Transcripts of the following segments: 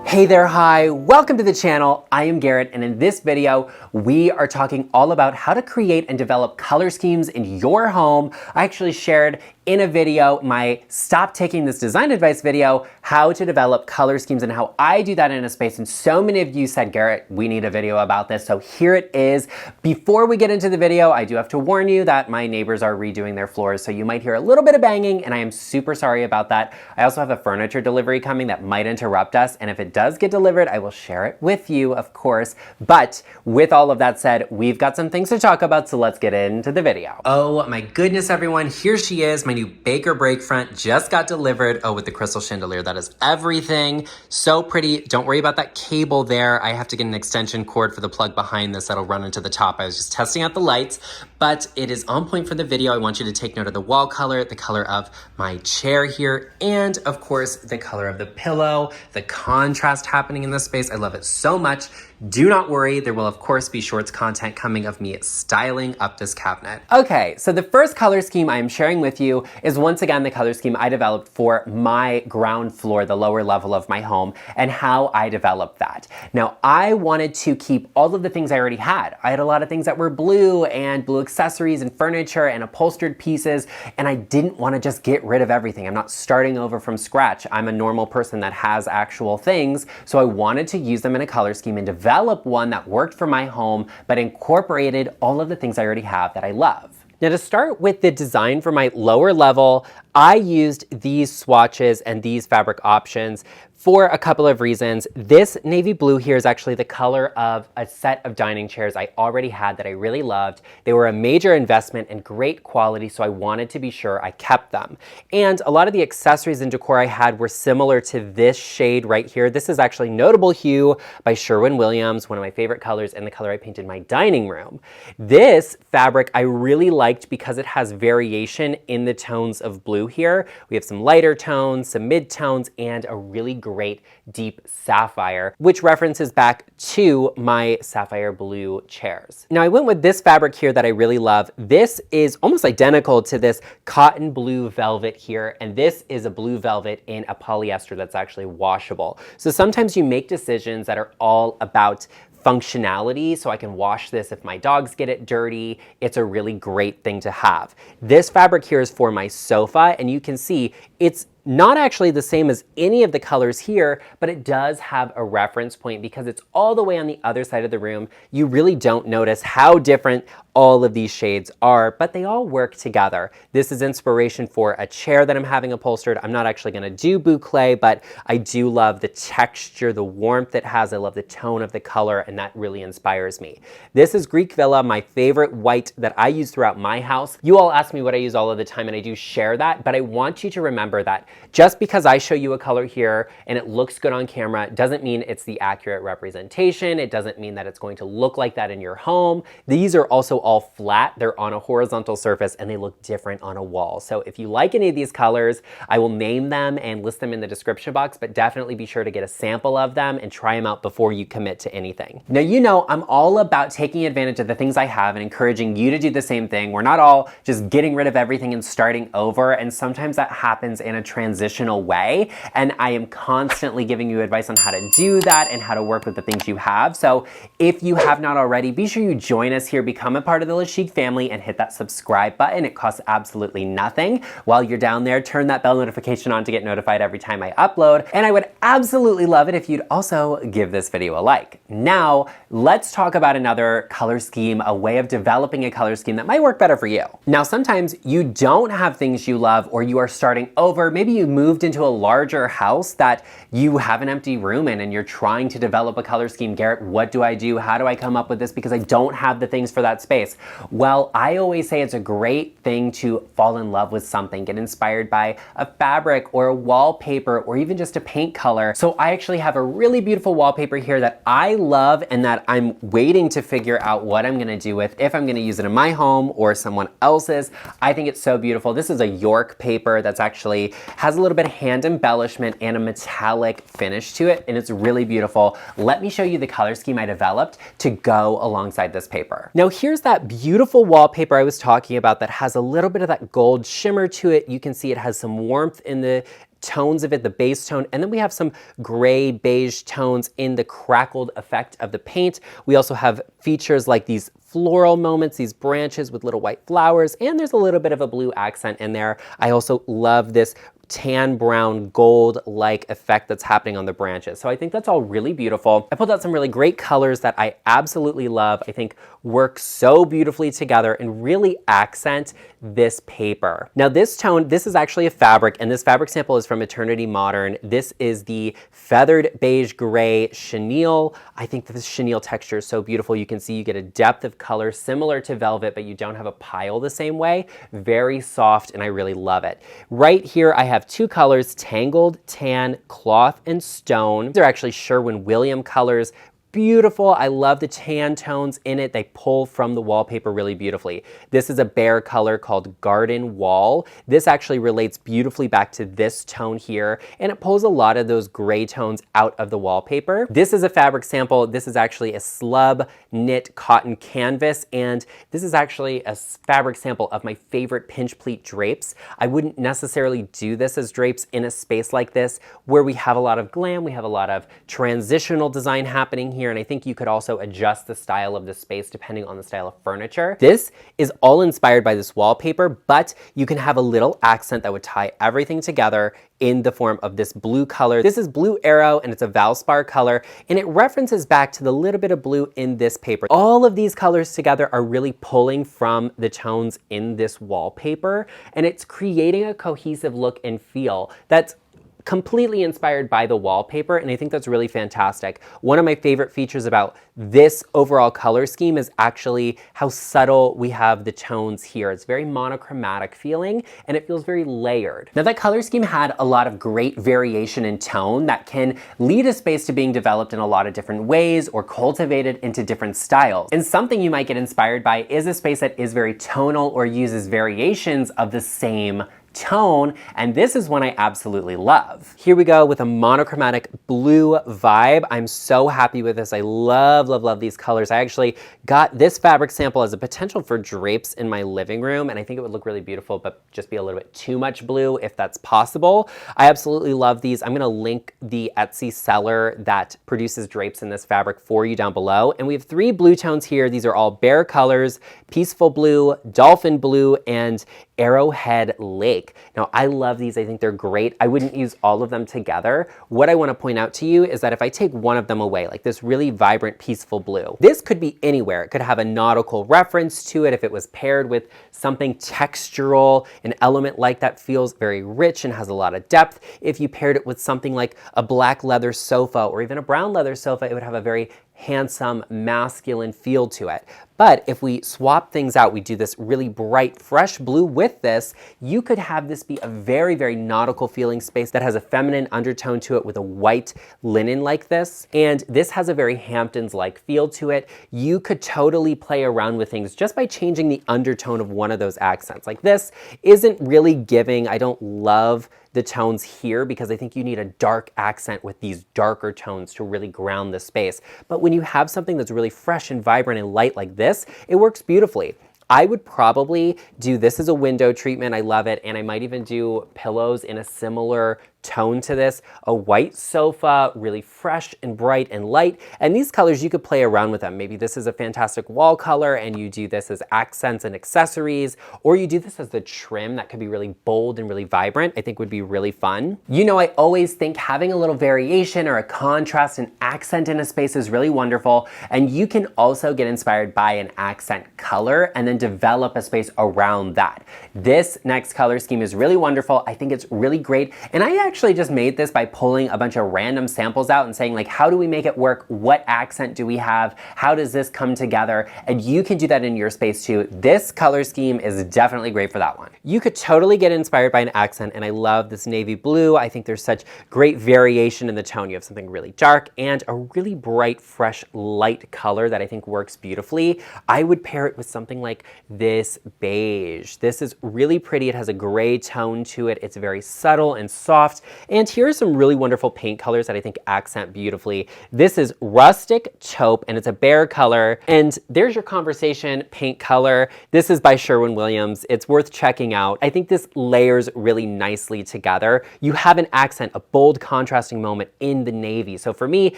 Hey there, hi, welcome to the channel. I am Garrett, and in this video, we are talking all about how to create and develop color schemes in your home. I actually shared in a video, my Stop Taking This Design Advice video, how to develop color schemes and how I do that in a space. And so many of you said, Garrett, we need a video about this. So here it is. Before we get into the video, I do have to warn you that my neighbors are redoing their floors. So you might hear a little bit of banging, and I am super sorry about that. I also have a furniture delivery coming that might interrupt us. And if it does get delivered, I will share it with you, of course. But with all of that said, we've got some things to talk about. So let's get into the video. Oh my goodness, everyone. Here she is, my new Baker break front, just got delivered. Oh, with the crystal chandelier, that is everything. So pretty. Don't worry about that cable there. I have to get an extension cord for the plug behind this that'll run into the top. I was just testing out the lights, but it is on point for the video. I want you to take note of the wall color, the color of my chair here, and of course, the color of the pillow, the contrast happening in this space. I love it so much. Do not worry, there will of course be shorts content coming of me styling up this cabinet. Okay, so the first color scheme I am sharing with you is once again the color scheme I developed for my ground floor, the lower level of my home, and how I developed that. Now, I wanted to keep all of the things I already had. I had a lot of things that were blue and blue accessories and furniture and upholstered pieces, and I didn't want to just get rid of everything. I'm not starting over from scratch. I'm a normal person that has actual things, so I wanted to use them in a color scheme and develop one that worked for my home, but incorporated all of the things I already have that I love. Now, to start with the design for my lower level, I used these swatches and these fabric options for a couple of reasons. This navy blue here is actually the color of a set of dining chairs I already had that I really loved. They were a major investment and great quality, so I wanted to be sure I kept them. And a lot of the accessories and decor I had were similar to this shade right here. This is actually Notable Hue by Sherwin-Williams, one of my favorite colors, and the color I painted my dining room. This fabric I really liked because it has variation in the tones of blue here. We have some lighter tones, some mid-tones, and a really great deep sapphire, which references back to my sapphire blue chairs. Now, I went with this fabric here that I really love. This is almost identical to this cotton blue velvet here, and this is a blue velvet in a polyester that's actually washable. So sometimes you make decisions that are all about functionality, so I can wash this if my dogs get it dirty. It's a really great thing to have. This fabric here is for my sofa, and you can see it's not actually the same as any of the colors here, but it does have a reference point because it's all the way on the other side of the room. You really don't notice how different all of these shades are, but they all work together. This is inspiration for a chair that I'm having upholstered. I'm not actually gonna do boucle, but I do love the texture, the warmth it has. I love the tone of the color, and that really inspires me. This is Greek Villa, my favorite white that I use throughout my house. You all ask me what I use all of the time, and I do share that, but I want you to remember that just because I show you a color here and it looks good on camera doesn't mean it's the accurate representation. It doesn't mean that it's going to look like that in your home. These are also all flat. They're on a horizontal surface and they look different on a wall. So if you like any of these colors, I will name them and list them in the description box, but definitely be sure to get a sample of them and try them out before you commit to anything. Now, you know, I'm all about taking advantage of the things I have and encouraging you to do the same thing. We're not all just getting rid of everything and starting over, and sometimes that happens in a transitional way, and I am constantly giving you advice on how to do that and how to work with the things you have. So if you have not already, be sure you join us here, become a part of the LeChic family, and hit that subscribe button. It costs absolutely nothing. While you're down there, turn that bell notification on to get notified every time I upload, and I would absolutely love it if you'd also give this video a like. Now, let's talk about another color scheme, a way of developing a color scheme that might work better for you. Now, sometimes you don't have things you love, or you are starting over. Maybe you moved into a larger house that you have an empty room in and you're trying to develop a color scheme. Garrett, what do I do? How do I come up with this? Because I don't have the things for that space. Well, I always say it's a great thing to fall in love with something, get inspired by a fabric or a wallpaper or even just a paint color. So I actually have a really beautiful wallpaper here that I love and that I'm waiting to figure out what I'm gonna do with, if I'm gonna use it in my home or someone else's. I think it's so beautiful. This is a York paper that's actually has a little bit of hand embellishment and a metallic finish to it, and it's really beautiful. Let me show you the color scheme I developed to go alongside this paper. Now, here's that beautiful wallpaper I was talking about that has a little bit of that gold shimmer to it. You can see it has some warmth in the tones of it, the base tone, and then we have some gray beige tones in the crackled effect of the paint. We also have features like these floral moments, these branches with little white flowers, and there's a little bit of a blue accent in there. I also love this tan brown gold-like effect that's happening on the branches. So I think that's all really beautiful. I pulled out some really great colors that I absolutely love. I think work so beautifully together and really accent this paper. Now this tone, this is actually a fabric, and this fabric sample is from Eternity Modern. This is the feathered beige gray chenille. I think that this chenille texture is so beautiful. You can see you get a depth of color similar to velvet, but you don't have a pile the same way. Very soft, and I really love it. Right here, I have two colors, Tangled Tan, Cloth, and Stone. They're actually Sherwin-Williams colors. Beautiful. I love the tan tones in it. They pull from the wallpaper really beautifully. This is a bare color called Garden Wall. This actually relates beautifully back to this tone here, and it pulls a lot of those gray tones out of the wallpaper. This is a fabric sample. This is actually a slub knit cotton canvas, and this is actually a fabric sample of my favorite pinch pleat drapes. I wouldn't necessarily do this as drapes in a space like this where we have a lot of glam, we have a lot of transitional design happening here, and I think you could also adjust the style of the space depending on the style of furniture. This is all inspired by this wallpaper, but you can have a little accent that would tie everything together in the form of this blue color. This is Blue Arrow, and it's a Valspar color, and it references back to the little bit of blue in this paper. All of these colors together are really pulling from the tones in this wallpaper, and it's creating a cohesive look and feel that's completely inspired by the wallpaper, and I think that's really fantastic. One of my favorite features about this overall color scheme is actually how subtle we have the tones here. It's very monochromatic feeling, and it feels very layered. Now, that color scheme had a lot of great variation in tone that can lead a space to being developed in a lot of different ways or cultivated into different styles. And something you might get inspired by is a space that is very tonal or uses variations of the same tone, and this is one I absolutely love. Here we go with a monochromatic blue vibe. I'm so happy with this. I love, love, love these colors. I actually got this fabric sample as a potential for drapes in my living room, and I think it would look really beautiful, but just be a little bit too much blue if that's possible. I absolutely love these. I'm gonna link the Etsy seller that produces drapes in this fabric for you down below. And we have three blue tones here. These are all bare colors: Peaceful Blue, Dolphin Blue, and Arrowhead Lake. Now, I love these. I think they're great. I wouldn't use all of them together. What I want to point out to you is that if I take one of them away, like this really vibrant peaceful blue, this could be anywhere. It could have a nautical reference to it if it was paired with something textural, an element like that feels very rich and has a lot of depth. If you paired it with something like a black leather sofa or even a brown leather sofa, it would have a very handsome, masculine feel to it. But if we swap things out, we do this really bright, fresh blue with this, you could have this be a very, very nautical feeling space that has a feminine undertone to it with a white linen like this. And this has a very Hamptons-like feel to it. You could totally play around with things just by changing the undertone of one of those accents. Like this isn't really giving. I don't love the tones here because I think you need a dark accent with these darker tones to really ground the space. But when you have something that's really fresh and vibrant and light like this, it works beautifully. I would probably do this as a window treatment. I love it. And I might even do pillows in a similar tone to this. A white sofa, really fresh and bright and light. And these colors, you could play around with them. Maybe this is a fantastic wall color and you do this as accents and accessories, or you do this as the trim that could be really bold and really vibrant. I think would be really fun. You know, I always think having a little variation or a contrast and accent in a space is really wonderful. And you can also get inspired by an accent color and then develop a space around that. This next color scheme is really wonderful. I think it's really great. And I actually just made this by pulling a bunch of random samples out and saying, like, how do we make it work? What accent do we have? How does this come together? And you can do that in your space too. This color scheme is definitely great for that one. You could totally get inspired by an accent, and I love this navy blue. I think there's such great variation in the tone. You have something really dark and a really bright, fresh, light color that I think works beautifully. I would pair it with something like this beige. This is really pretty. It has a gray tone to it. It's very subtle and soft. And here are some really wonderful paint colors that I think accent beautifully. This is Rustic Taupe, and it's a bear color. And there's your Conversation paint color. This is by Sherwin-Williams. It's worth checking out. I think this layers really nicely together. You have an accent, a bold contrasting moment in the navy. So for me,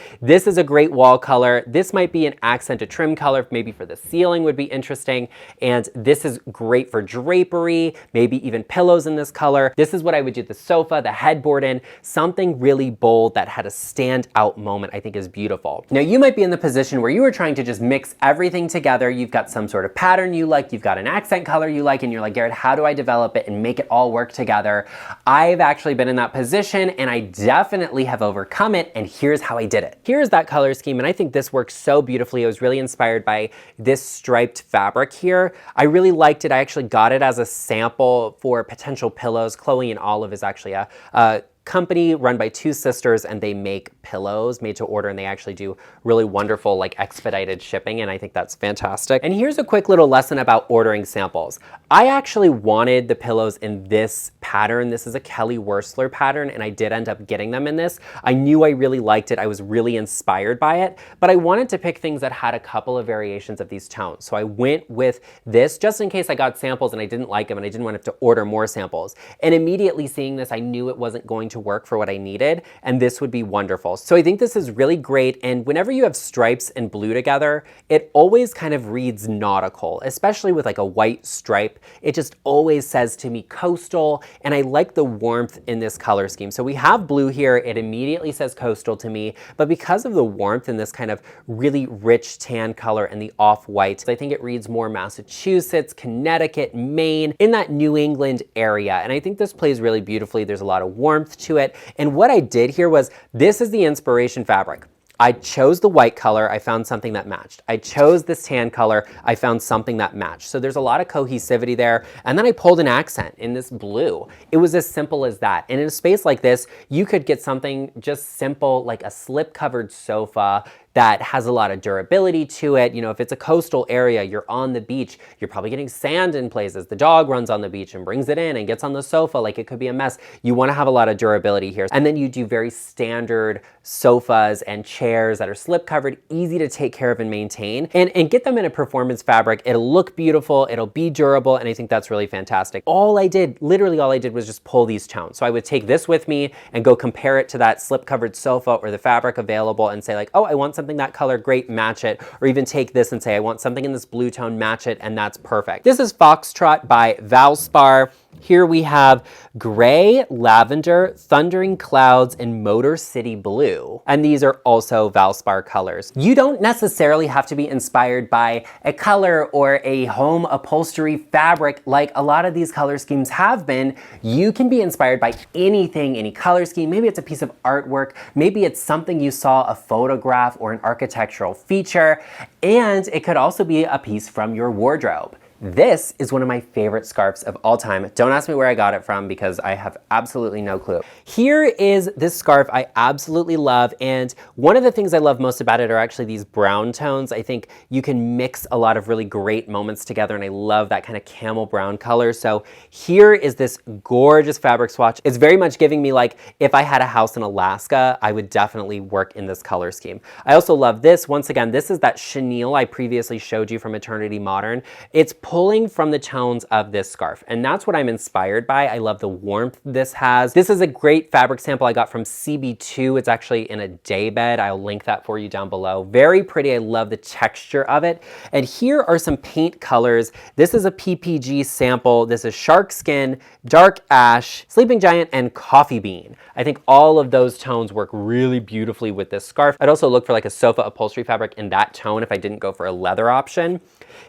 this is a great wall color. This might be an accent, a trim color, maybe for the ceiling would be interesting. And this is great for drapery, maybe even pillows in this color. This is what I would do the sofa, the headboard in, something really bold that had a standout moment I think is beautiful. Now you might be in the position where you are trying to just mix everything together. You've got some sort of pattern you like, you've got an accent color you like, and you're like, Garrett, how do I develop it and make it all work together? I've actually been in that position and I definitely have overcome it, and here's how I did it. Here's that color scheme, and I think this works so beautifully. I was really inspired by this striped fabric here. I really liked it. I actually got it as a sample for potential pillows. Chloe and Olive is actually a company run by two sisters, and they make pillows made to order, and they actually do really wonderful like expedited shipping, and I think that's fantastic. And here's a quick little lesson about ordering samples. I actually wanted the pillows in this pattern. This is a Kelly Wearstler pattern, and I did end up getting them in this. I knew I really liked it. I was really inspired by it, but I wanted to pick things that had a couple of variations of these tones. So I went with this just in case I got samples and I didn't like them and I didn't want to have to order more samples. And immediately seeing this, I knew it wasn't going to work for what I needed, and this would be wonderful. So I think this is really great, and whenever you have stripes and blue together, it always kind of reads nautical, especially with like a white stripe. It just always says to me coastal, and I like the warmth in this color scheme. So we have blue here, it immediately says coastal to me, but because of the warmth in this kind of really rich tan color and the off-white, I think it reads more Massachusetts, Connecticut, Maine, in that New England area, and I think this plays really beautifully. There's a lot of warmth to it. And what I did here was, this is the inspiration fabric. I chose the white color, I found something that matched. I chose this tan color, I found something that matched. So there's a lot of cohesivity there. And then I pulled an accent in this blue. It was as simple as that. And in a space like this, you could get something just simple, like a slip-covered sofa that has a lot of durability to it. You know, if it's a coastal area, you're on the beach, you're probably getting sand in places. The dog runs on the beach and brings it in and gets on the sofa, like it could be a mess. You want to have a lot of durability here. And then you do very standard sofas and chairs that are slip covered, easy to take care of and maintain, and get them in a performance fabric. It'll look beautiful, it'll be durable, and I think that's really fantastic. Literally all I did was just pull these tones. So I would take this with me and go compare it to that slip covered sofa or the fabric available and say like, oh, I want something that color, great, match it. Or even take this and say, I want something in this blue tone, match it, and that's perfect. This is Foxtrot by Valspar. Here we have gray, lavender, thundering clouds, and Motor City blue. And these are also Valspar colors. You don't necessarily have to be inspired by a color or a home upholstery fabric like a lot of these color schemes have been. You can be inspired by anything, any color scheme. Maybe it's a piece of artwork. Maybe it's something you saw, a photograph or an architectural feature. And it could also be a piece from your wardrobe. This is one of my favorite scarves of all time. Don't ask me where I got it from because I have absolutely no clue. Here is this scarf I absolutely love, and one of the things I love most about it are actually these brown tones. I think you can mix a lot of really great moments together, and I love that kind of camel brown color. So here is this gorgeous fabric swatch. It's very much giving me like, if I had a house in Alaska, I would definitely work in this color scheme. I also love this. Once again, this is that chenille I previously showed you from Eternity Modern. It's pulling from the tones of this scarf, and that's what I'm inspired by. I love the warmth this has. This is a great fabric sample I got from CB2. It's actually in a daybed. I'll link that for you down below. Very pretty. I love the texture of it. And here are some paint colors. This is a PPG sample. This is Shark Skin, Dark Ash, Sleeping Giant, and Coffee Bean. I think all of those tones work really beautifully with this scarf. I'd also look for like a sofa upholstery fabric in that tone if I didn't go for a leather option.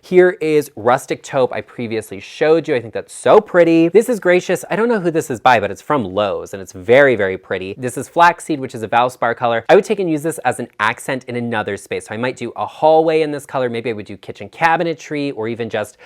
Here is Rustic Taupe I previously showed you. I think that's so pretty. This is Gracious. I don't know who this is by, but it's from Lowe's and it's very, very pretty. This is Flaxseed, which is a Valspar color. I would take and use this as an accent in another space. So I might do a hallway in this color. Maybe I would do kitchen cabinetry, or even just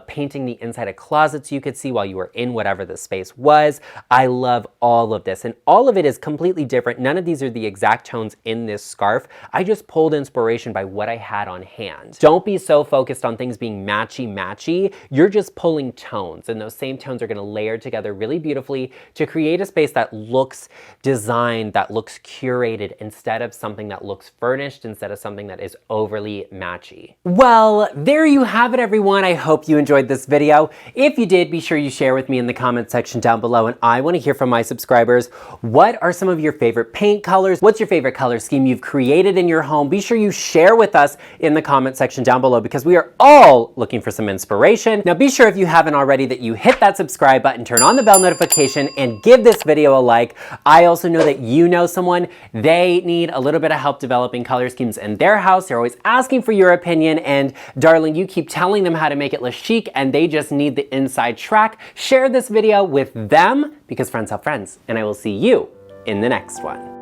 painting the inside of closets you could see while you were in whatever the space was. I love all of this, and all of it is completely different. None of these are the exact tones in this scarf. I just pulled inspiration by what I had on hand. Don't be so focused focused on things being matchy-matchy, you're just pulling tones, and those same tones are gonna layer together really beautifully to create a space that looks designed, that looks curated, instead of something that looks furnished, instead of something that is overly matchy. Well, there you have it, everyone. I hope you enjoyed this video. If you did, be sure you share with me in the comment section down below, and I wanna hear from my subscribers. What are some of your favorite paint colors? What's your favorite color scheme you've created in your home? Be sure you share with us in the comment section down below, because we are all looking for some inspiration. Now be sure, if you haven't already, that you hit that subscribe button, turn on the bell notification, and give this video a like. I also know that you know someone, they need a little bit of help developing color schemes in their house. They're always asking for your opinion, and darling, you keep telling them how to make it LeChic, and they just need the inside track. Share this video with them, because friends help friends, and I will see you in the next one.